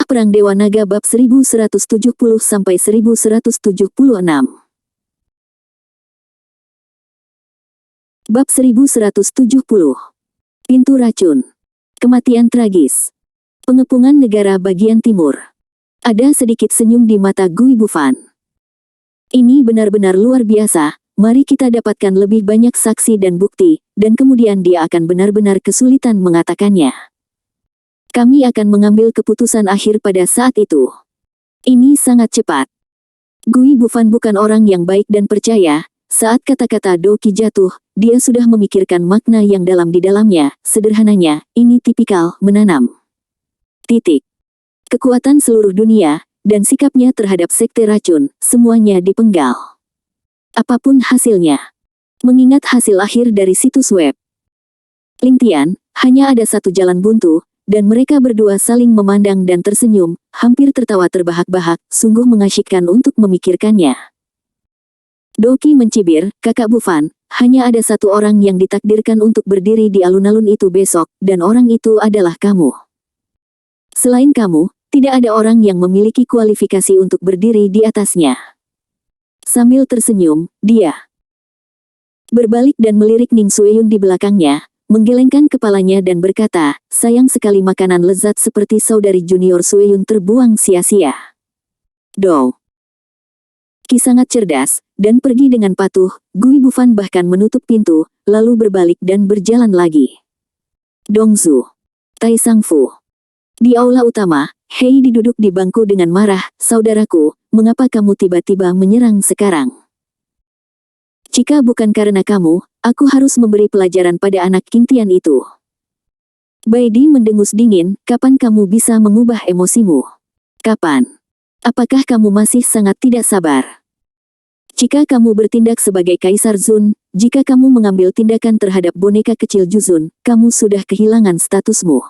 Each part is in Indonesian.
Perang Dewa Naga bab 1170-1176. Bab 1170. Pintu Racun. Kematian tragis. Pengepungan negara bagian timur. Ada sedikit senyum di mata Gui Bufan. Ini benar-benar luar biasa, mari kita dapatkan lebih banyak saksi dan bukti, dan kemudian dia akan benar-benar kesulitan mengatakannya. Kami akan mengambil keputusan akhir pada saat itu. Ini sangat cepat. Gui Bufan bukan orang yang baik dan percaya. Saat kata-kata Doki jatuh, dia sudah memikirkan makna yang dalam di dalamnya. Sederhananya, ini tipikal menanam. Titik. Kekuatan seluruh dunia, dan sikapnya terhadap sekte racun, semuanya dipenggal. Apapun hasilnya. Mengingat hasil akhir dari situs web Lingtian, hanya ada satu jalan buntu, dan mereka berdua saling memandang dan tersenyum, hampir tertawa terbahak-bahak, sungguh mengasyikkan untuk memikirkannya. Doki mencibir, Kakak Bufan, hanya ada satu orang yang ditakdirkan untuk berdiri di alun-alun itu besok, dan orang itu adalah kamu. Selain kamu, tidak ada orang yang memiliki kualifikasi untuk berdiri di atasnya. Sambil tersenyum, dia berbalik dan melirik Ning Sueyun di belakangnya, menggelengkan kepalanya dan berkata, sayang sekali makanan lezat seperti saudari junior Sueyun terbuang sia-sia. Dow. Ki sangat cerdas, dan pergi dengan patuh. Gui Bufan bahkan menutup pintu, lalu berbalik dan berjalan lagi. Dongzu. Tai Sangfu. Di aula utama, Hei duduk di bangku dengan marah, saudaraku, mengapa kamu tiba-tiba menyerang sekarang? Jika bukan karena kamu, aku harus memberi pelajaran pada anak Qingtian itu. Baidi mendengus dingin, kapan kamu bisa mengubah emosimu? Kapan? Apakah kamu masih sangat tidak sabar? Jika kamu bertindak sebagai Kaisar Zun, jika kamu mengambil tindakan terhadap boneka kecil Juzun, kamu sudah kehilangan statusmu.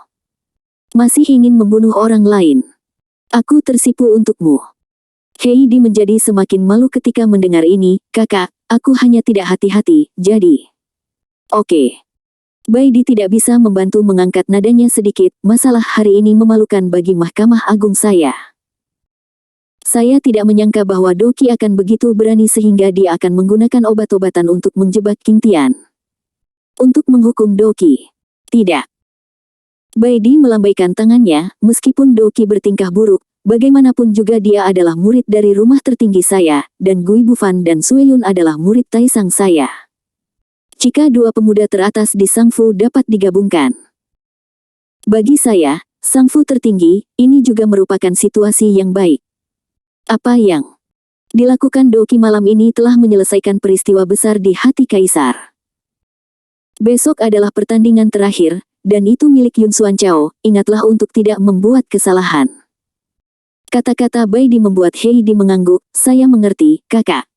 Masih ingin membunuh orang lain. Aku tersipu untukmu. Heidi menjadi semakin malu ketika mendengar ini, kakak, aku hanya tidak hati-hati, jadi. Oke. Baidi tidak bisa membantu mengangkat nadanya sedikit, masalah hari ini memalukan bagi Mahkamah Agung saya. Saya tidak menyangka bahwa Doki akan begitu berani sehingga dia akan menggunakan obat-obatan untuk menjebak Qingtian. Untuk menghukum Doki. Tidak. Baidi melambaikan tangannya, meskipun Doki bertingkah buruk, bagaimanapun juga dia adalah murid dari rumah tertinggi saya, dan Gui Bufan dan Sueyun adalah murid Taisang saya. Jika dua pemuda teratas di Sangfu dapat digabungkan. Bagi saya, Sangfu tertinggi, ini juga merupakan situasi yang baik. Apa yang dilakukan Doki malam ini telah menyelesaikan peristiwa besar di hati Kaisar. Besok adalah pertandingan terakhir, dan itu milik Yun Xuanchao, ingatlah untuk tidak membuat kesalahan. Kata-kata Baidi membuat Heidi mengangguk, saya mengerti, kakak.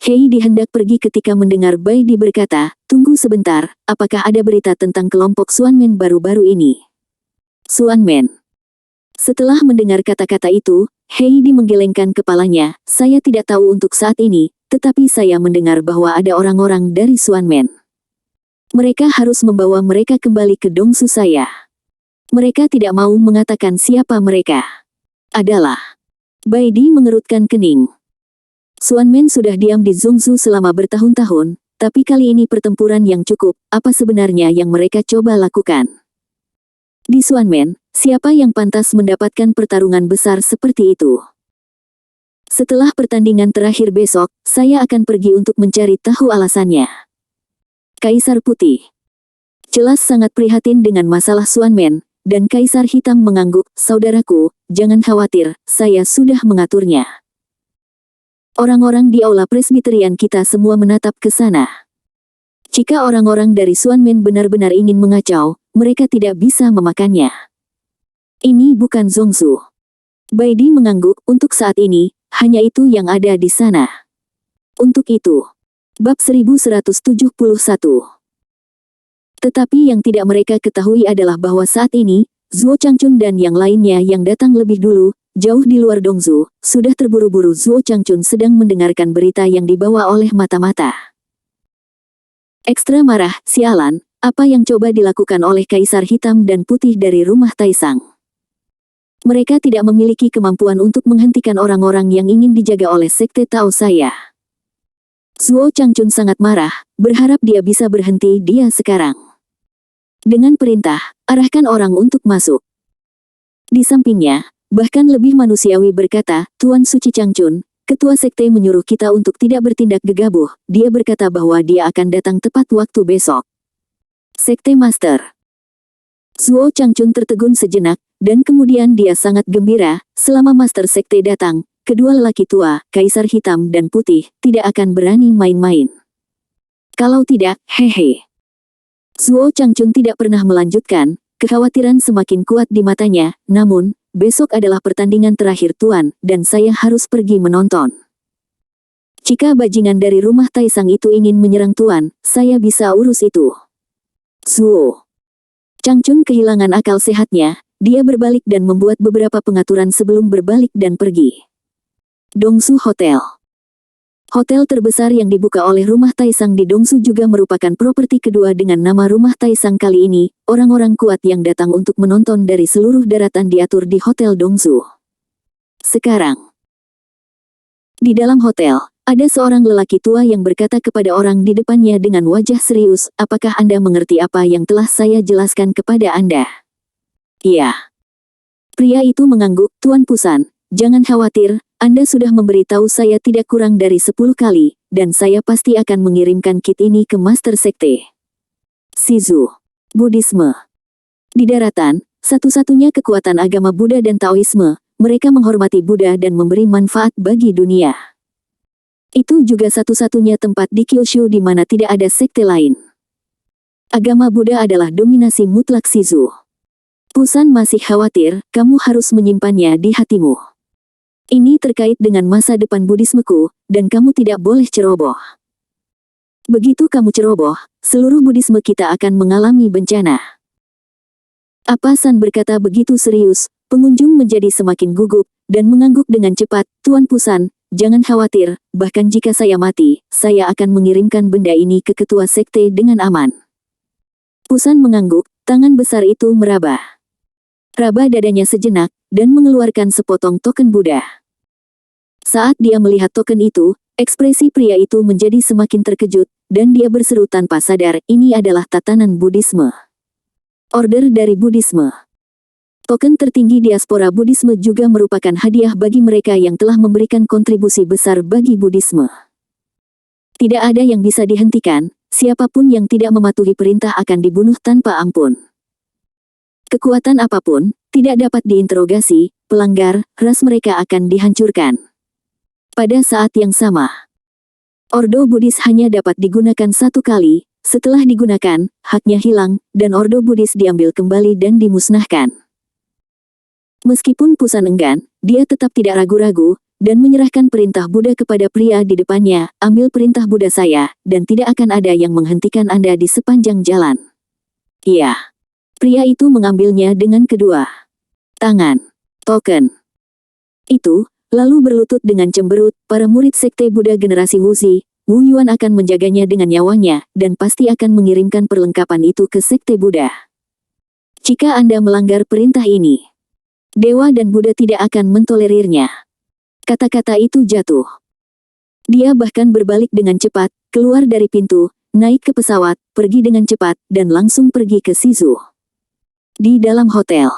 Heidi hendak pergi ketika mendengar Baidi berkata, tunggu sebentar, apakah ada berita tentang kelompok Xuanmen baru-baru ini? Xuanmen. Setelah mendengar kata-kata itu, Heidi menggelengkan kepalanya, saya tidak tahu untuk saat ini, tetapi saya mendengar bahwa ada orang-orang dari Xuanmen. Mereka harus membawa mereka kembali ke Dongsu saya. Mereka tidak mau mengatakan siapa mereka adalah. Baidi mengerutkan kening. Xuanmen sudah diam di Zhongzhou selama bertahun-tahun, tapi kali ini pertempuran yang cukup, apa sebenarnya yang mereka coba lakukan? Di Xuanmen, siapa yang pantas mendapatkan pertarungan besar seperti itu? Setelah pertandingan terakhir besok, saya akan pergi untuk mencari tahu alasannya. Kaisar Putih jelas sangat prihatin dengan masalah Xuanmen, dan Kaisar Hitam mengangguk, saudaraku, jangan khawatir, saya sudah mengaturnya. Orang-orang di aula presbiterian kita semua menatap ke sana. Jika orang-orang dari Xuanmen benar-benar ingin mengacau, mereka tidak bisa memakannya. Ini bukan Zhongzhou. Baidi mengangguk, untuk saat ini, hanya itu yang ada di sana. Untuk itu. Bab 1171. Tetapi yang tidak mereka ketahui adalah bahwa saat ini, Zuo Changchun dan yang lainnya yang datang lebih dulu, jauh di luar Dongzhou, sudah terburu-buru. Zuo Changchun sedang mendengarkan berita yang dibawa oleh mata-mata. Ekstra marah, sialan, apa yang coba dilakukan oleh Kaisar Hitam dan Putih dari rumah Taisang? Mereka tidak memiliki kemampuan untuk menghentikan orang-orang yang ingin dijaga oleh Sekte Tao saya. Zuo Changchun sangat marah, berharap dia bisa berhenti dia sekarang. Dengan perintah, arahkan orang untuk masuk. Di sampingnya, bahkan lebih manusiawi berkata, Tuan Suci Changchun, Ketua Sekte menyuruh kita untuk tidak bertindak gegabah. Dia berkata bahwa dia akan datang tepat waktu besok. Sekte Master. Zuo Changchun tertegun sejenak, dan kemudian dia sangat gembira, selama Master Sekte datang, kedua lelaki tua, Kaisar Hitam dan Putih, tidak akan berani main-main. Kalau tidak, hehe. Zuo Changchun tidak pernah melanjutkan, kekhawatiran semakin kuat di matanya, namun, besok adalah pertandingan terakhir Tuan, dan saya harus pergi menonton. Jika bajingan dari rumah Taisang itu ingin menyerang Tuan, saya bisa urus itu. Zuo Changchun kehilangan akal sehatnya, dia berbalik dan membuat beberapa pengaturan sebelum berbalik dan pergi. Dongsu Hotel. Hotel terbesar yang dibuka oleh rumah Taisang di Dongsu juga merupakan properti kedua dengan nama rumah Taisang kali ini. Orang-orang kuat yang datang untuk menonton dari seluruh daratan diatur di Hotel Dongsu. Sekarang, di dalam hotel, ada seorang lelaki tua yang berkata kepada orang di depannya dengan wajah serius, apakah Anda mengerti apa yang telah saya jelaskan kepada Anda? Iya. Pria itu mengangguk, Tuan Pusan, jangan khawatir, Anda sudah memberitahu saya tidak kurang dari 10 kali, dan saya pasti akan mengirimkan kit ini ke Master Sekte. Shizu. Buddhisme. Di daratan, satu-satunya kekuatan agama Buddha dan Taoisme, mereka menghormati Buddha dan memberi manfaat bagi dunia. Itu juga satu-satunya tempat di Kyushu di mana tidak ada sekte lain. Agama Buddha adalah dominasi mutlak Shizu. Pusan masih khawatir, kamu harus menyimpannya di hatimu. Ini terkait dengan masa depan Buddhismeku, dan kamu tidak boleh ceroboh. Begitu kamu ceroboh, seluruh Buddhisme kita akan mengalami bencana. Apa San berkata begitu serius, pengunjung menjadi semakin gugup, dan mengangguk dengan cepat, Tuan Pusan, jangan khawatir, bahkan jika saya mati, saya akan mengirimkan benda ini ke ketua sekte dengan aman. Pusan mengangguk, tangan besar itu meraba. Raba dadanya sejenak, dan mengeluarkan sepotong token Buddha. Saat dia melihat token itu, ekspresi pria itu menjadi semakin terkejut, dan dia berseru tanpa sadar, ini adalah tatanan Buddhisme. Order dari Buddhisme. Token tertinggi diaspora Buddhisme juga merupakan hadiah bagi mereka yang telah memberikan kontribusi besar bagi Buddhisme. Tidak ada yang bisa dihentikan, siapapun yang tidak mematuhi perintah akan dibunuh tanpa ampun. Kekuatan apapun, tidak dapat diinterogasi, pelanggar, ras mereka akan dihancurkan. Pada saat yang sama, Ordo Buddhis hanya dapat digunakan satu kali, setelah digunakan, haknya hilang, dan Ordo Buddhis diambil kembali dan dimusnahkan. Meskipun Pusan enggan, dia tetap tidak ragu-ragu, dan menyerahkan perintah Buddha kepada pria di depannya, ambil perintah Buddha saya, dan tidak akan ada yang menghentikan Anda di sepanjang jalan. Iya. Pria itu mengambilnya dengan kedua tangan. Token itu, lalu berlutut dengan cemberut, para murid sekte Buddha generasi Wuzi, Wu Yuan akan menjaganya dengan nyawanya, dan pasti akan mengirimkan perlengkapan itu ke sekte Buddha. Jika Anda melanggar perintah ini, Dewa dan Buddha tidak akan mentolerirnya. Kata-kata itu jatuh. Dia bahkan berbalik dengan cepat, keluar dari pintu, naik ke pesawat, pergi dengan cepat, dan langsung pergi ke Shizu. Di dalam hotel,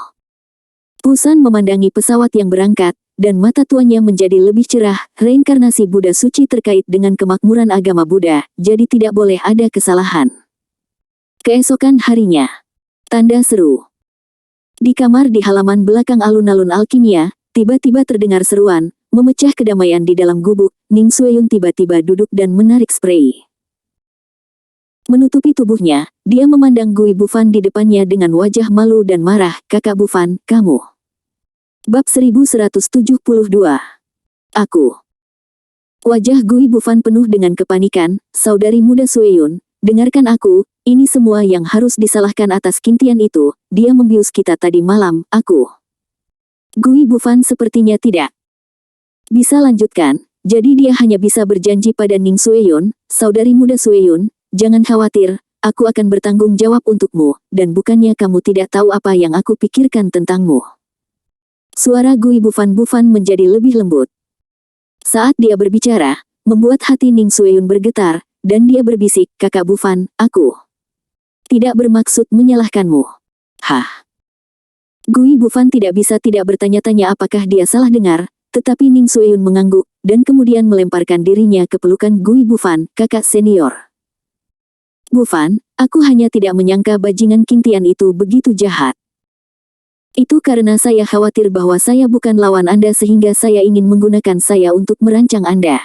Pusan memandangi pesawat yang berangkat, dan mata tuannya menjadi lebih cerah, reinkarnasi Buddha suci terkait dengan kemakmuran agama Buddha, jadi tidak boleh ada kesalahan. Keesokan harinya, tanda seru. Di kamar di halaman belakang alun-alun alkimia, tiba-tiba terdengar seruan, memecah kedamaian di dalam gubuk. Ning Sueyun tiba-tiba duduk dan menarik sprei. Menutupi tubuhnya, dia memandang Gui Bufan di depannya dengan wajah malu dan marah. Kakak Bufan, kamu. Bab 1172. Aku. Wajah Gui Bufan penuh dengan kepanikan. Saudari muda Sueyun, dengarkan aku, ini semua yang harus disalahkan atas kintian itu. Dia membius kita tadi malam, aku. Gui Bufan sepertinya tidak bisa lanjutkan, jadi dia hanya bisa berjanji pada Ning Sueyun, saudari muda Sueyun, jangan khawatir, aku akan bertanggung jawab untukmu, dan bukannya kamu tidak tahu apa yang aku pikirkan tentangmu. Suara Gui Bufan menjadi lebih lembut. Saat dia berbicara, membuat hati Ning Sueyun bergetar, dan dia berbisik, "Kakak Bufan, aku tidak bermaksud menyalahkanmu." Hah? Gui Bufan tidak bisa tidak bertanya-tanya apakah dia salah dengar, tetapi Ning Sueyun mengangguk, dan kemudian melemparkan dirinya ke pelukan Gui Bufan, "Kakak senior. Bufan, aku hanya tidak menyangka bajingan King Tian itu begitu jahat. Itu karena saya khawatir bahwa saya bukan lawan Anda sehingga saya ingin menggunakan saya untuk merancang Anda."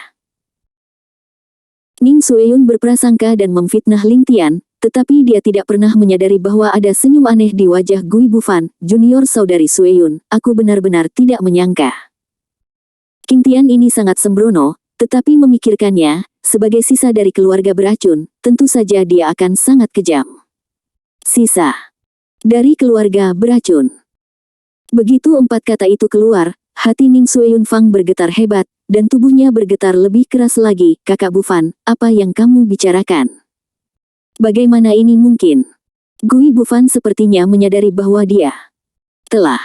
Ning Sueyun berprasangka dan memfitnah Ling Tian, tetapi dia tidak pernah menyadari bahwa ada senyum aneh di wajah Gui Bufan, "Junior saudari Sueyun, aku benar-benar tidak menyangka. King Tian ini sangat sembrono, tetapi memikirkannya, sebagai sisa dari keluarga beracun, tentu saja dia akan sangat kejam." Sisa dari keluarga beracun. Begitu 4 kata itu keluar, hati Ning Sueyun Fang bergetar hebat, dan tubuhnya bergetar lebih keras lagi. "Kakak Bufan, apa yang kamu bicarakan? Bagaimana ini mungkin?" Gui Bufan sepertinya menyadari bahwa dia telah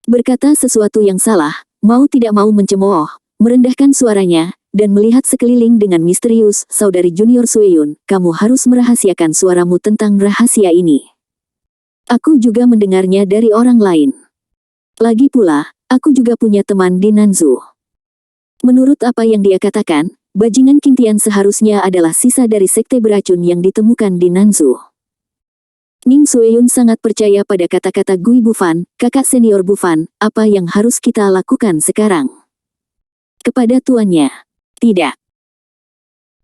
berkata sesuatu yang salah, mau tidak mau mencemooh, merendahkan suaranya, dan melihat sekeliling dengan misterius. "Saudari Junior Sueyun, kamu harus merahasiakan suaramu tentang rahasia ini. Aku juga mendengarnya dari orang lain. Lagi pula, aku juga punya teman di Nanzhou." Menurut apa yang dia katakan, bajingan King Tian seharusnya adalah sisa dari sekte beracun yang ditemukan di Nanzhou. Ning Sueyun sangat percaya pada kata-kata Gui Bufan, "Kakak senior Bufan, apa yang harus kita lakukan sekarang?" Kepada tuannya. "Tidak."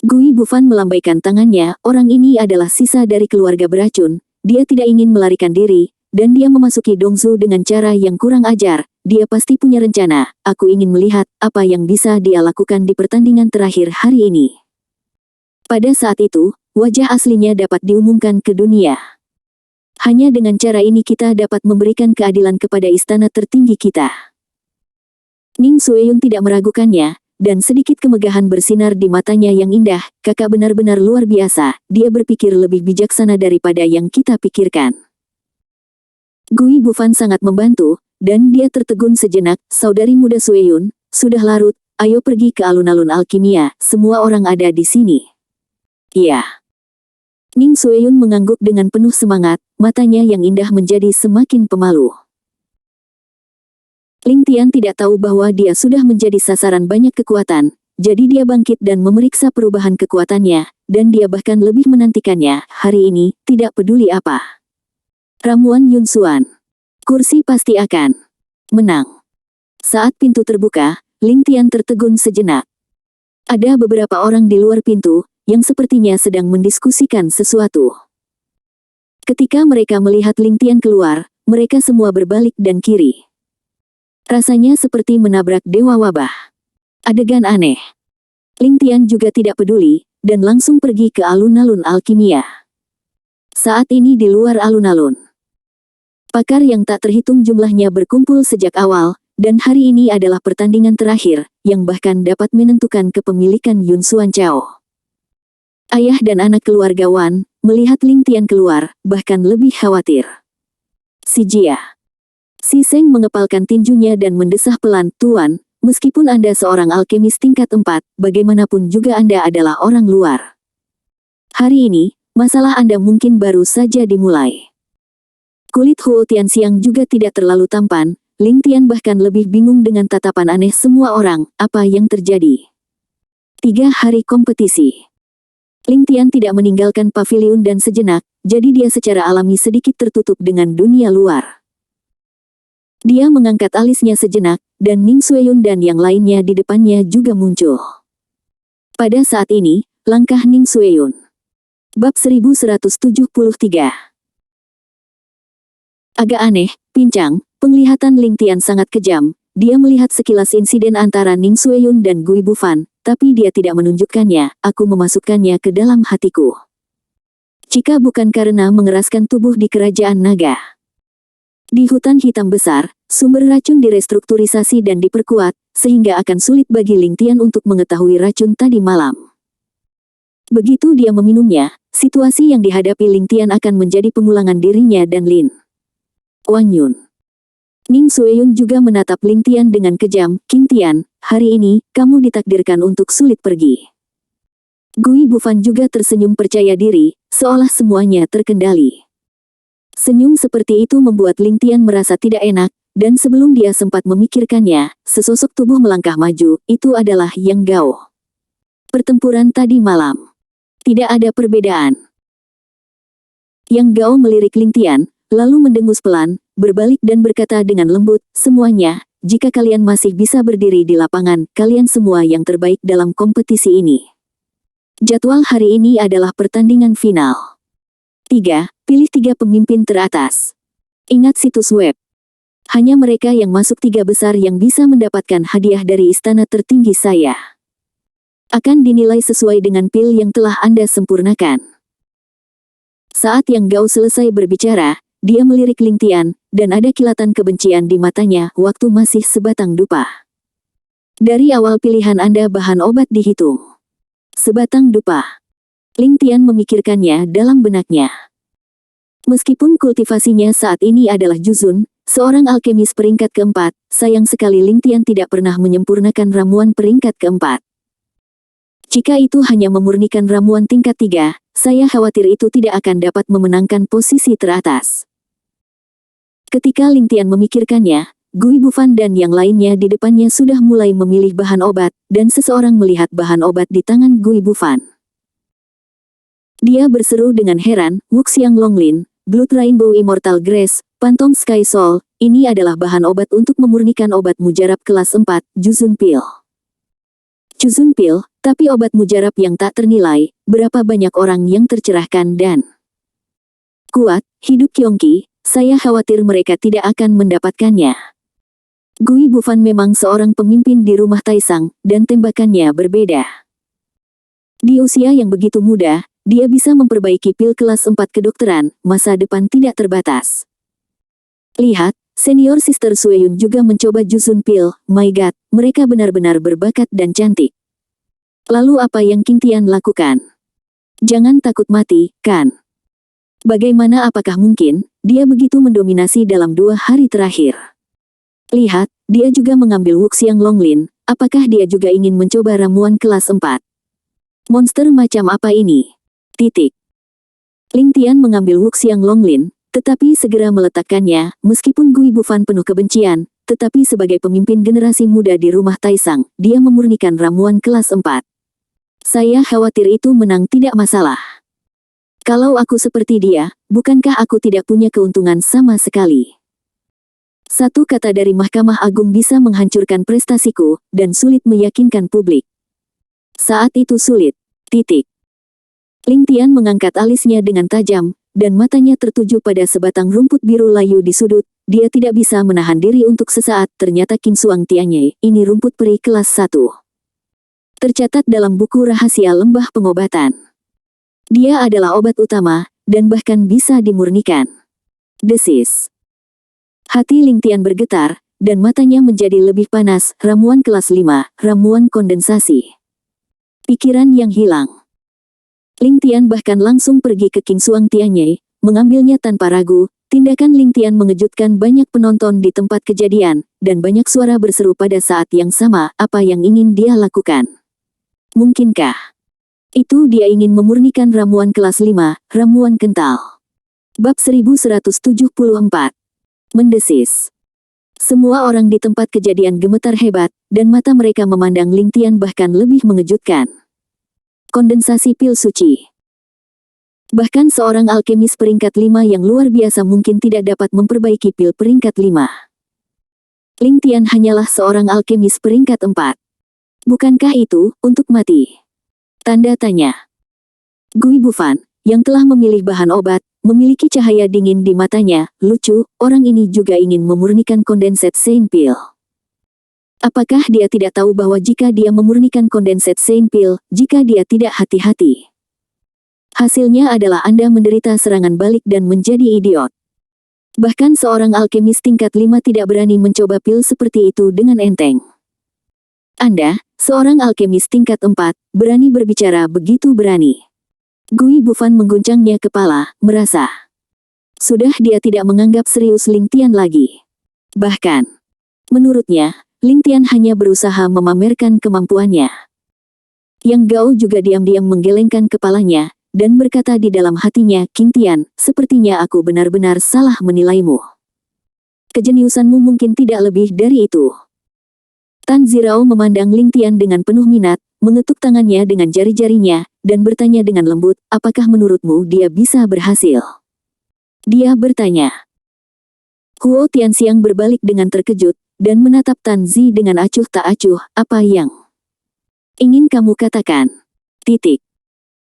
Gui Bufan melambaikan tangannya, "Orang ini adalah sisa dari keluarga beracun, dia tidak ingin melarikan diri, dan dia memasuki Dongzhou dengan cara yang kurang ajar. Dia pasti punya rencana. Aku ingin melihat apa yang bisa dia lakukan di pertandingan terakhir hari ini. Pada saat itu, wajah aslinya dapat diumumkan ke dunia. Hanya dengan cara ini kita dapat memberikan keadilan kepada istana tertinggi kita." Ning Sueyun tidak meragukannya, dan sedikit kemegahan bersinar di matanya yang indah. "Kakak benar-benar luar biasa, dia berpikir lebih bijaksana daripada yang kita pikirkan." Gui Bufan sangat membantu, dan dia tertegun sejenak. "Saudari muda Sueyun, sudah larut, ayo pergi ke alun-alun alkimia, semua orang ada di sini." "Iya." Ning Sueyun mengangguk dengan penuh semangat, matanya yang indah menjadi semakin pemalu. Ling Tian tidak tahu bahwa dia sudah menjadi sasaran banyak kekuatan, jadi dia bangkit dan memeriksa perubahan kekuatannya, dan dia bahkan lebih menantikannya. Hari ini, tidak peduli apa ramuan Yun Xuan, kursi pasti akan menang. Saat pintu terbuka, Ling Tian tertegun sejenak. Ada beberapa orang di luar pintu, yang sepertinya sedang mendiskusikan sesuatu. Ketika mereka melihat Ling Tian keluar, mereka semua berbalik dan kiri. Rasanya seperti menabrak dewa wabah. Adegan aneh. Ling Tian juga tidak peduli, dan langsung pergi ke alun-alun alkimia. Saat ini di luar alun-alun, pakar yang tak terhitung jumlahnya berkumpul sejak awal, dan hari ini adalah pertandingan terakhir, yang bahkan dapat menentukan kepemilikan Yun Xuan Chao. Ayah dan anak keluarga Wan, melihat Ling Tian keluar, bahkan lebih khawatir. Si Jia. Si Seng mengepalkan tinjunya dan mendesah pelan, "Tuan, meskipun Anda seorang alkemis tingkat 4, bagaimanapun juga Anda adalah orang luar. Hari ini, masalah Anda mungkin baru saja dimulai." Kulit Huo Tianxiang juga tidak terlalu tampan, Ling Tian bahkan lebih bingung dengan tatapan aneh semua orang. Apa yang terjadi? 3 hari kompetisi. Ling Tian tidak meninggalkan paviliun dan sejenak, jadi dia secara alami sedikit tertutup dengan dunia luar. Dia mengangkat alisnya sejenak, dan Ning Sueyun dan yang lainnya di depannya juga muncul. Pada saat ini, langkah Ning Sueyun. Bab 1173. Agak aneh, pincang, penglihatan Ling Tian sangat kejam. Dia melihat sekilas insiden antara Ning Sueyun dan Gui Bufan, tapi dia tidak menunjukkannya. "Aku memasukkannya ke dalam hatiku. Jika bukan karena mengeraskan tubuh di kerajaan naga. Di hutan hitam besar, sumber racun direstrukturisasi dan diperkuat, sehingga akan sulit bagi Ling Tian untuk mengetahui racun tadi malam. Begitu dia meminumnya, situasi yang dihadapi Ling Tian akan menjadi pengulangan dirinya dan Lin Wang Yun. Ning Sueyun juga menatap Ling Tian dengan kejam. King Tian, hari ini, kamu ditakdirkan untuk sulit pergi. Gui Bufan juga tersenyum percaya diri, seolah semuanya terkendali. Senyum seperti itu membuat Ling Tian merasa tidak enak, dan sebelum dia sempat memikirkannya, sesosok tubuh melangkah maju, itu adalah Yang Gao. Pertempuran tadi malam. Tidak ada perbedaan. Yang Gao melirik Ling Tian, lalu mendengus pelan, berbalik dan berkata dengan lembut, semuanya, jika kalian masih bisa berdiri di lapangan, kalian semua yang terbaik dalam kompetisi ini. Jadwal hari ini adalah pertandingan final. 3. Pilih 3 pemimpin teratas. Ingat situs web. Hanya mereka yang masuk 3 besar yang bisa mendapatkan hadiah dari istana tertinggi saya. Akan dinilai sesuai dengan pil yang telah Anda sempurnakan. Saat Yang Gao selesai berbicara, dia melirik Ling Tian, dan ada kilatan kebencian di matanya, waktu masih sebatang dupa. Dari awal pilihan Anda bahan obat dihitung. Sebatang dupa. Ling Tian memikirkannya dalam benaknya. Meskipun kultivasinya saat ini adalah Juzun, seorang alkemis peringkat keempat, sayang sekali Ling Tian tidak pernah menyempurnakan ramuan peringkat keempat. Jika itu hanya memurnikan ramuan tingkat 3, saya khawatir itu tidak akan dapat memenangkan posisi teratas. Ketika Ling Tian memikirkannya, Gui Bufan dan yang lainnya di depannya sudah mulai memilih bahan obat, dan seseorang melihat bahan obat di tangan Gui Bufan. Dia berseru dengan heran, Wuxiang Longlin, Blood Rainbow Immortal Grace, Phantom Sky Soul, ini adalah bahan obat untuk memurnikan obat mujarab kelas 4, Juzun Pill. Juzun Pill, tapi obat mujarab yang tak ternilai, berapa banyak orang yang tercerahkan dan kuat, hidup Kyongki, saya khawatir mereka tidak akan mendapatkannya. Gui Bufan memang seorang pemimpin di rumah Taisang, dan tembakannya berbeda. Di usia yang begitu muda, dia bisa memperbaiki pil kelas 4 kedokteran, masa depan tidak terbatas. Lihat, senior Sister Sueyun juga mencoba Juzun Pill, my god, mereka benar-benar berbakat dan cantik. Lalu apa yang King Tian lakukan? Jangan takut mati, kan? Bagaimana apakah mungkin, dia begitu mendominasi dalam 2 hari terakhir? Lihat, dia juga mengambil Wuxiang Longlin, apakah dia juga ingin mencoba ramuan kelas 4? Monster macam apa ini? Titik. Ling Tian mengambil Wuxiang Longlin, tetapi segera meletakkannya, meskipun Gui Bufan penuh kebencian, tetapi sebagai pemimpin generasi muda di rumah Taisang, dia memurnikan ramuan kelas 4. Saya khawatir itu menang tidak masalah. Kalau aku seperti dia, bukankah aku tidak punya keuntungan sama sekali? Satu kata dari Mahkamah Agung bisa menghancurkan prestasiku, dan sulit meyakinkan publik. Saat itu sulit. Titik. Ling Tian mengangkat alisnya dengan tajam, dan matanya tertuju pada sebatang rumput biru layu di sudut. Dia tidak bisa menahan diri untuk sesaat, ternyata King Suang Tianye, ini rumput peri kelas 1. Tercatat dalam buku rahasia lembah pengobatan. Dia adalah obat utama, dan bahkan bisa dimurnikan. Desis. Hati Ling Tian bergetar, dan matanya menjadi lebih panas, ramuan kelas 5, ramuan kondensasi. Pikiran yang hilang. Ling Tian bahkan langsung pergi ke King Suang Tianye, mengambilnya tanpa ragu. Tindakan Ling Tian mengejutkan banyak penonton di tempat kejadian, dan banyak suara berseru pada saat yang sama, apa yang ingin dia lakukan. Mungkinkah itu dia ingin memurnikan ramuan kelas 5, ramuan kental? Bab 1174. Mendesis. Semua orang di tempat kejadian gemetar hebat, dan mata mereka memandang Ling Tian bahkan lebih mengejutkan. Kondensasi pil suci. Bahkan seorang alkemis peringkat 5 yang luar biasa mungkin tidak dapat memperbaiki pil peringkat 5. Ling Tian hanyalah seorang alkemis peringkat 4. Bukankah itu, untuk mati? Tanda tanya. Gui Bufan, yang telah memilih bahan obat, memiliki cahaya dingin di matanya, lucu, orang ini juga ingin memurnikan kondenset Saint Pill. Apakah dia tidak tahu bahwa jika dia memurnikan kondenset Saint Pill, jika dia tidak hati-hati, hasilnya adalah Anda menderita serangan balik dan menjadi idiot. Bahkan seorang alkemis tingkat 5 tidak berani mencoba pil seperti itu dengan enteng. Anda, seorang alkemis tingkat 4, berani berbicara begitu berani. Gui Bufan mengguncangnya kepala, merasa. Sudah dia tidak menganggap serius Ling Tian lagi. Bahkan, menurutnya, Ling Tian hanya berusaha memamerkan kemampuannya. Yang Gao juga diam-diam menggelengkan kepalanya, dan berkata di dalam hatinya, King Tian, sepertinya aku benar-benar salah menilaimu. Kejeniusanmu mungkin tidak lebih dari itu. Tan Zirao memandang Ling Tian dengan penuh minat, mengetuk tangannya dengan jari-jarinya, dan bertanya dengan lembut, apakah menurutmu dia bisa berhasil? Dia bertanya. Huo Tianxiang berbalik dengan terkejut, dan menatap Tan Zi dengan acuh tak acuh, apa yang ingin kamu katakan? Titik.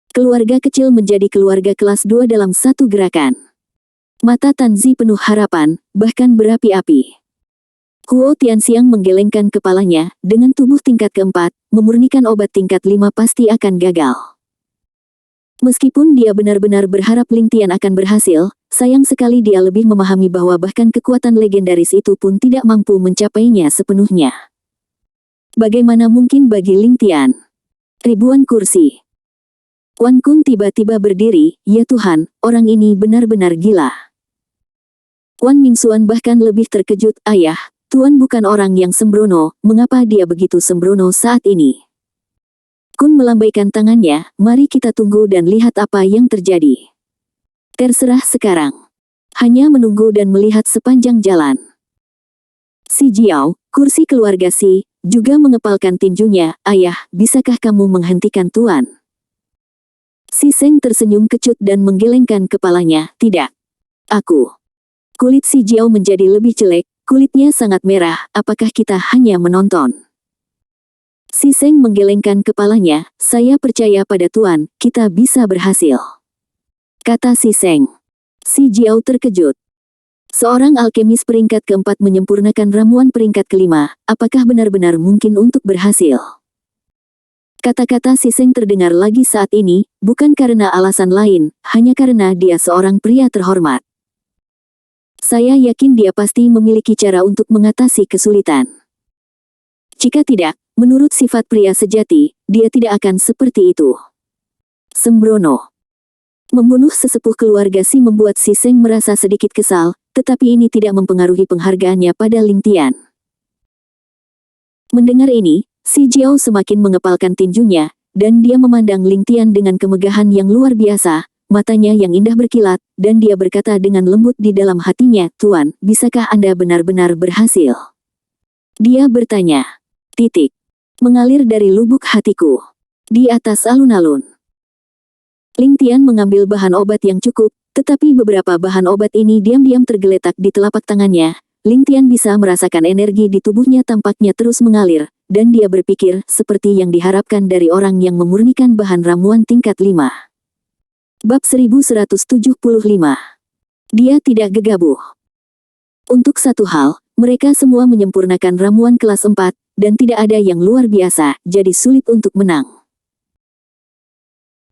Keluarga kecil menjadi keluarga kelas 2 dalam satu gerakan. Mata Tan Zi penuh harapan, bahkan berapi-api. Huo Tianxiang menggelengkan kepalanya, dengan tubuh tingkat keempat, memurnikan obat tingkat 5 pasti akan gagal. Meskipun dia benar-benar berharap Ling Tian akan berhasil, sayang sekali dia lebih memahami bahwa bahkan kekuatan legendaris itu pun tidak mampu mencapainya sepenuhnya. Bagaimana mungkin bagi Ling Tian? Ribuan kursi. Wan Kun tiba-tiba berdiri, ya Tuhan, orang ini benar-benar gila. Wan Mingxuan bahkan lebih terkejut, ayah, Tuan bukan orang yang sembrono, mengapa dia begitu sembrono saat ini? Kun melambaikan tangannya, mari kita tunggu dan lihat apa yang terjadi. Terserah sekarang. Hanya menunggu dan melihat sepanjang jalan. Si Jiao, kursi keluarga Si, juga mengepalkan tinjunya, ayah, bisakah kamu menghentikan Tuan? Si Seng tersenyum kecut dan menggelengkan kepalanya, tidak. Aku. Kulit si Jiao menjadi lebih jelek, kulitnya sangat merah, apakah kita hanya menonton? Si Seng menggelengkan kepalanya, saya percaya pada Tuan, kita bisa berhasil. Kata si Seng. Si Jiao terkejut. Seorang alkemis peringkat keempat menyempurnakan ramuan peringkat kelima, apakah benar-benar mungkin untuk berhasil? Kata-kata si Seng terdengar lagi saat ini, bukan karena alasan lain, hanya karena dia seorang pria terhormat. Saya yakin dia pasti memiliki cara untuk mengatasi kesulitan. Jika tidak, menurut sifat pria sejati, dia tidak akan seperti itu. Sembrono. Membunuh sesepuh keluarga Si membuat si Seng merasa sedikit kesal, tetapi ini tidak mempengaruhi penghargaannya pada Ling Tian. Mendengar ini, si Jiao semakin mengepalkan tinjunya, dan dia memandang Ling Tian dengan kemegahan yang luar biasa, matanya yang indah berkilat, dan dia berkata dengan lembut di dalam hatinya, Tuan, bisakah Anda benar-benar berhasil? Dia bertanya. Titik. Mengalir dari lubuk hatiku. Di atas alun-alun. Ling Tian mengambil bahan obat yang cukup, tetapi beberapa bahan obat ini diam-diam tergeletak di telapak tangannya. Ling Tian bisa merasakan energi di tubuhnya tampaknya terus mengalir, dan dia berpikir seperti yang diharapkan dari orang yang memurnikan bahan ramuan tingkat 5. Bab 1175. Dia tidak gegabah. Untuk satu hal, mereka semua menyempurnakan ramuan kelas 4, dan tidak ada yang luar biasa, jadi sulit untuk menang.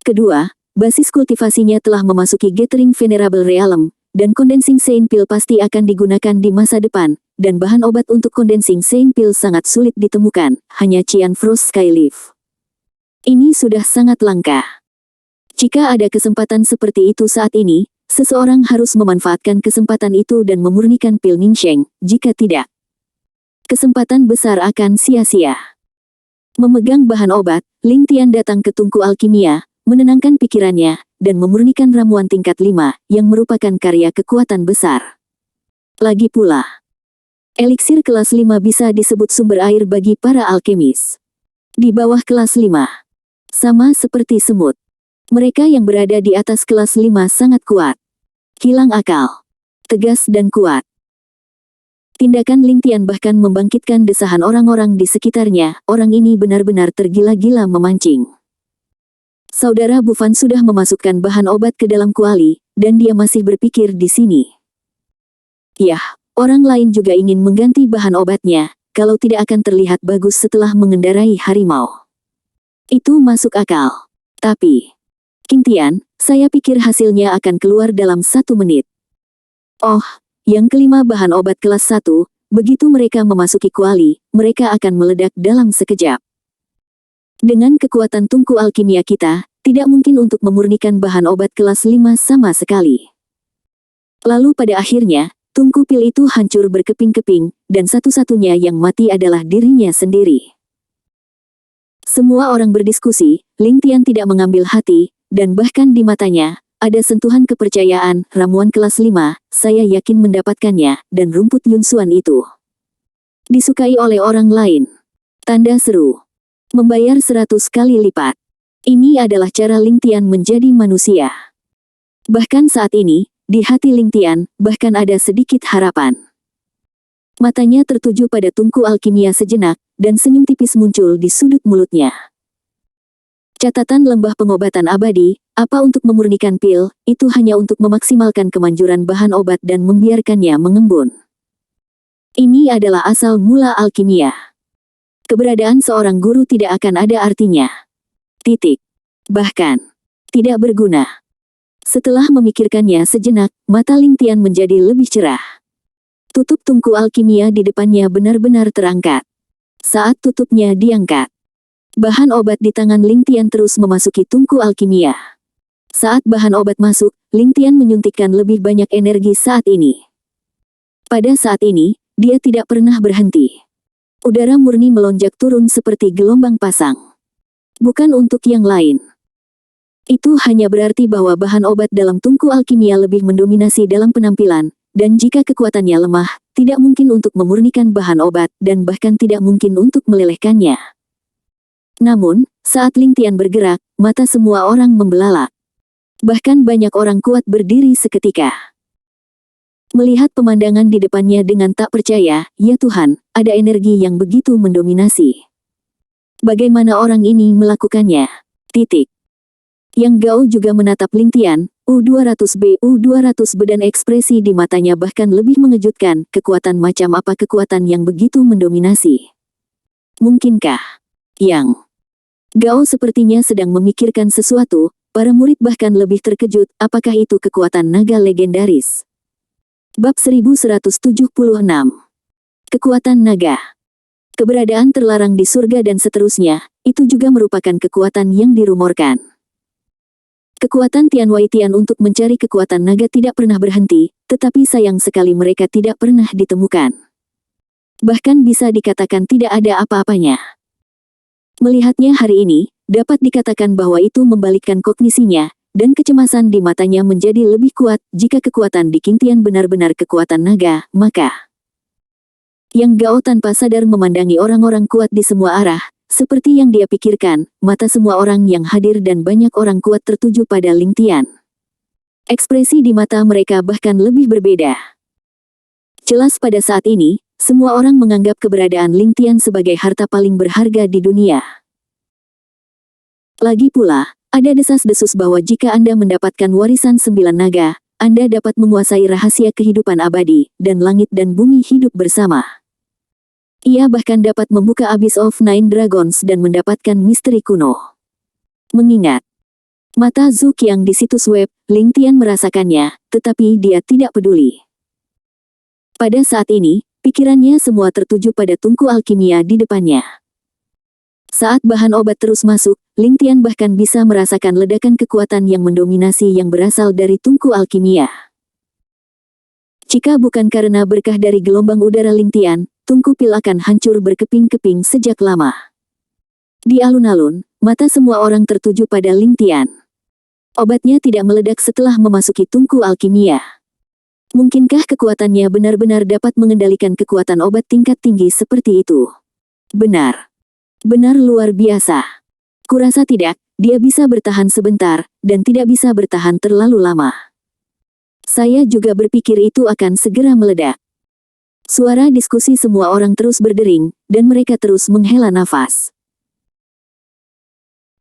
Kedua, basis kultivasinya telah memasuki Gathering Venerable Realm, dan Condensing Saint Pill pasti akan digunakan di masa depan, dan bahan obat untuk Condensing Saint Pill sangat sulit ditemukan, hanya Qian Frost Skyleaf. Ini sudah sangat langka. Jika ada kesempatan seperti itu saat ini, seseorang harus memanfaatkan kesempatan itu dan memurnikan pil Ningsheng, jika tidak, kesempatan besar akan sia-sia. Memegang bahan obat, Ling Tian datang ke tungku alkimia, menenangkan pikirannya, dan memurnikan ramuan tingkat 5, yang merupakan karya kekuatan besar. Lagi pula, eliksir kelas 5 bisa disebut sumber air bagi para alkemis. Di bawah kelas 5, sama seperti semut. Mereka yang berada di atas kelas 5 sangat kuat. Hilang akal. Tegas dan kuat. Tindakan Ling Tian bahkan membangkitkan desahan orang-orang di sekitarnya, orang ini benar-benar tergila-gila memancing. Saudara Bufan sudah memasukkan bahan obat ke dalam kuali, dan dia masih berpikir di sini. Yah, orang lain juga ingin mengganti bahan obatnya, kalau tidak akan terlihat bagus setelah mengendarai harimau. Itu masuk akal. Tapi, King Tian, saya pikir hasilnya akan keluar dalam 1 menit. Oh, yang kelima bahan obat kelas 1, begitu mereka memasuki kuali, mereka akan meledak dalam sekejap. Dengan kekuatan tungku alkimia kita, tidak mungkin untuk memurnikan bahan obat kelas 5 sama sekali. Lalu pada akhirnya, Tungku pil itu hancur berkeping-keping, dan satu-satunya yang mati adalah dirinya sendiri. Semua orang berdiskusi, Ling Tian tidak mengambil hati, dan bahkan di matanya, ada sentuhan kepercayaan. Ramuan kelas 5, saya yakin mendapatkannya, dan rumput Yunsuan itu disukai oleh orang lain. Tanda seru. Membayar 100 kali lipat. Ini adalah cara Ling Tian menjadi manusia. Bahkan saat ini, di hati Ling Tian, bahkan ada sedikit harapan. Matanya tertuju pada tungku alkimia sejenak, dan senyum tipis muncul di sudut mulutnya. Catatan lembah pengobatan abadi, apa untuk memurnikan pil, itu hanya untuk memaksimalkan kemanjuran bahan obat dan membiarkannya mengembun. Ini adalah asal mula alkimia. Keberadaan seorang guru tidak akan ada artinya. Titik. Bahkan, tidak berguna. Setelah memikirkannya sejenak, mata Ling Tian menjadi lebih cerah. Tutup tungku alkimia di depannya benar-benar terangkat. Saat tutupnya diangkat, bahan obat di tangan Ling Tian terus memasuki tungku alkimia. Saat bahan obat masuk, Ling Tian menyuntikkan lebih banyak energi saat ini. Pada saat ini, dia tidak pernah berhenti. Udara murni melonjak turun seperti gelombang pasang. Bukan untuk yang lain. Itu hanya berarti bahwa bahan obat dalam tungku alkimia lebih mendominasi dalam penampilan, dan jika kekuatannya lemah, tidak mungkin untuk memurnikan bahan obat, dan bahkan tidak mungkin untuk melelehkannya. Namun, saat Ling Tian bergerak, mata semua orang membelalak. Bahkan banyak orang kuat berdiri seketika. Melihat pemandangan di depannya dengan tak percaya, ya Tuhan, ada energi yang begitu mendominasi. Bagaimana orang ini melakukannya? Titik. Yang Gao juga menatap Ling Tian, U200B dan ekspresi di matanya bahkan lebih mengejutkan. Kekuatan macam apa kekuatan yang begitu mendominasi? Mungkinkah? Yang Gao sepertinya sedang memikirkan sesuatu, para murid bahkan lebih terkejut, apakah itu kekuatan naga legendaris? Bab 1176. Kekuatan naga. Keberadaan terlarang di surga dan seterusnya, itu juga merupakan kekuatan yang dirumorkan. Kekuatan Tian Wei Tian untuk mencari kekuatan naga tidak pernah berhenti, tetapi sayang sekali mereka tidak pernah ditemukan. Bahkan bisa dikatakan tidak ada apa-apanya. Melihatnya hari ini, dapat dikatakan bahwa itu membalikkan kognisinya, dan kecemasan di matanya menjadi lebih kuat. Jika kekuatan di King Tian benar-benar kekuatan naga, maka Yang Gao tanpa sadar memandangi orang-orang kuat di semua arah. Seperti yang dia pikirkan, mata semua orang yang hadir dan banyak orang kuat tertuju pada Ling Tian. Ekspresi di mata mereka bahkan lebih berbeda. Jelas pada saat ini, semua orang menganggap keberadaan Ling Tian sebagai harta paling berharga di dunia. Lagi pula, ada desas-desus bahwa jika Anda mendapatkan warisan 9 naga, Anda dapat menguasai rahasia kehidupan abadi, dan langit dan bumi hidup bersama. Ia bahkan dapat membuka Abyss of Nine Dragons dan mendapatkan misteri kuno. Mengingat mata Zhu Qiang di situs web, Ling Tian merasakannya, tetapi dia tidak peduli. Pada saat ini, pikirannya semua tertuju pada tungku alkimia di depannya. Saat bahan obat terus masuk, Ling Tian bahkan bisa merasakan ledakan kekuatan yang mendominasi yang berasal dari tungku alkimia. Jika bukan karena berkah dari gelombang udara Ling Tian, tungku pil akan hancur berkeping-keping sejak lama. Di alun-alun, mata semua orang tertuju pada Ling Tian. Obatnya tidak meledak setelah memasuki tungku alkimia. Mungkinkah kekuatannya benar-benar dapat mengendalikan kekuatan obat tingkat tinggi seperti itu? Benar. Benar luar biasa. Kurasa tidak, dia bisa bertahan sebentar, dan tidak bisa bertahan terlalu lama. Saya juga berpikir itu akan segera meledak. Suara diskusi semua orang terus berdering, dan mereka terus menghela nafas.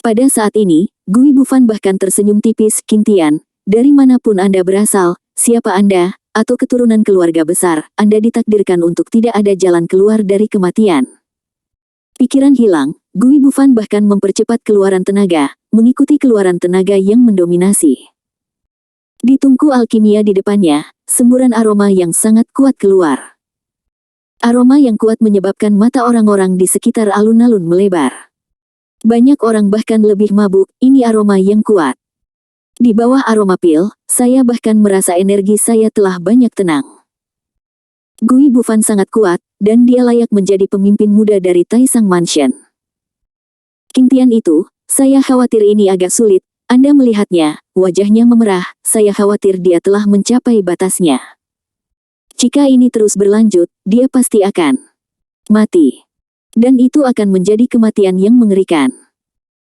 Pada saat ini, Gui Bufan bahkan tersenyum tipis. King Tian, dari manapun Anda berasal, siapa Anda, atau keturunan keluarga besar, Anda ditakdirkan untuk tidak ada jalan keluar dari kematian. Pikiran hilang, Gui Bufan bahkan mempercepat keluaran tenaga, mengikuti keluaran tenaga yang mendominasi. Di tungku alkimia di depannya, semburan aroma yang sangat kuat keluar. Aroma yang kuat menyebabkan mata orang-orang di sekitar alun-alun melebar. Banyak orang bahkan lebih mabuk, ini aroma yang kuat. Di bawah aroma pil, saya bahkan merasa energi saya telah banyak tenang. Gui Bufan sangat kuat, dan dia layak menjadi pemimpin muda dari Taisang Mansion. Qingtian itu, saya khawatir ini agak sulit. Anda melihatnya, wajahnya memerah, saya khawatir dia telah mencapai batasnya. Jika ini terus berlanjut, dia pasti akan mati. Dan itu akan menjadi kematian yang mengerikan.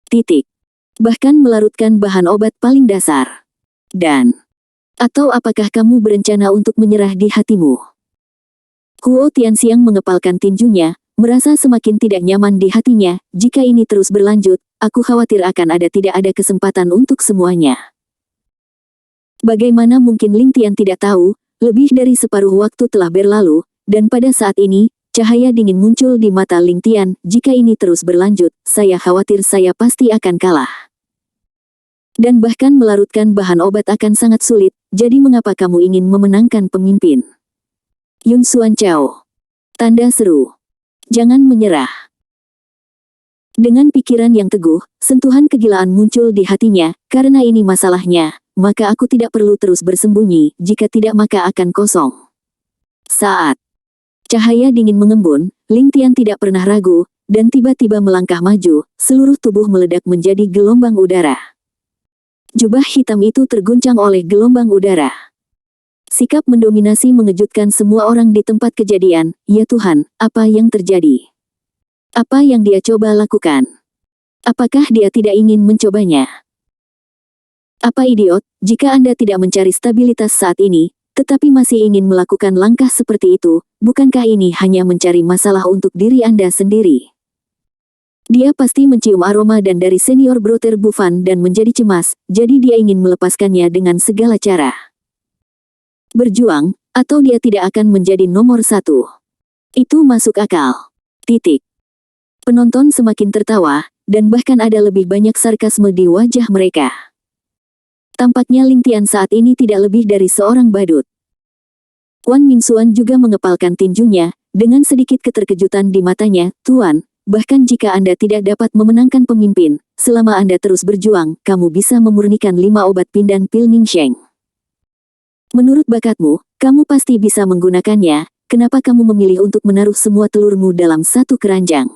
Titik. Bahkan melarutkan bahan obat paling dasar. Dan, atau apakah kamu berencana untuk menyerah di hatimu? Huo Tianxiang mengepalkan tinjunya, merasa semakin tidak nyaman di hatinya. Jika ini terus berlanjut, aku khawatir akan tidak ada kesempatan untuk semuanya. Bagaimana mungkin Ling Tian tidak tahu, lebih dari separuh waktu telah berlalu, dan pada saat ini, cahaya dingin muncul di mata Ling Tian. Jika ini terus berlanjut, saya khawatir saya pasti akan kalah. Dan bahkan melarutkan bahan obat akan sangat sulit, jadi mengapa kamu ingin memenangkan pemimpin? Yun Xuan Chao. Tanda seru. Jangan menyerah. Dengan pikiran yang teguh, sentuhan kegilaan muncul di hatinya. Karena ini masalahnya, maka aku tidak perlu terus bersembunyi. Jika tidak maka akan kosong. Saat cahaya dingin mengembun, Ling Tian tidak pernah ragu, dan tiba-tiba melangkah maju. Seluruh tubuh meledak menjadi gelombang udara. Jubah hitam itu terguncang oleh gelombang udara. Sikap mendominasi mengejutkan semua orang di tempat kejadian. Ya Tuhan, apa yang terjadi? Apa yang dia coba lakukan? Apakah dia tidak ingin mencobanya? Apa idiot, jika Anda tidak mencari stabilitas saat ini, tetapi masih ingin melakukan langkah seperti itu, bukankah ini hanya mencari masalah untuk diri Anda sendiri? Dia pasti mencium aroma dan dari senior Brother Bufan dan menjadi cemas, jadi dia ingin melepaskannya dengan segala cara. Berjuang, atau dia tidak akan menjadi nomor satu. Itu masuk akal. Titik. Penonton semakin tertawa, dan bahkan ada lebih banyak sarkasme di wajah mereka. Tampaknya Ling Tian saat ini tidak lebih dari seorang badut. Wan Mingxuan juga mengepalkan tinjunya, dengan sedikit keterkejutan di matanya. Tuan, bahkan jika Anda tidak dapat memenangkan pemimpin, selama Anda terus berjuang, kamu bisa memurnikan 5 obat pindan pil Ningsheng. Menurut bakatmu, kamu pasti bisa menggunakannya. Kenapa kamu memilih untuk menaruh semua telurmu dalam satu keranjang?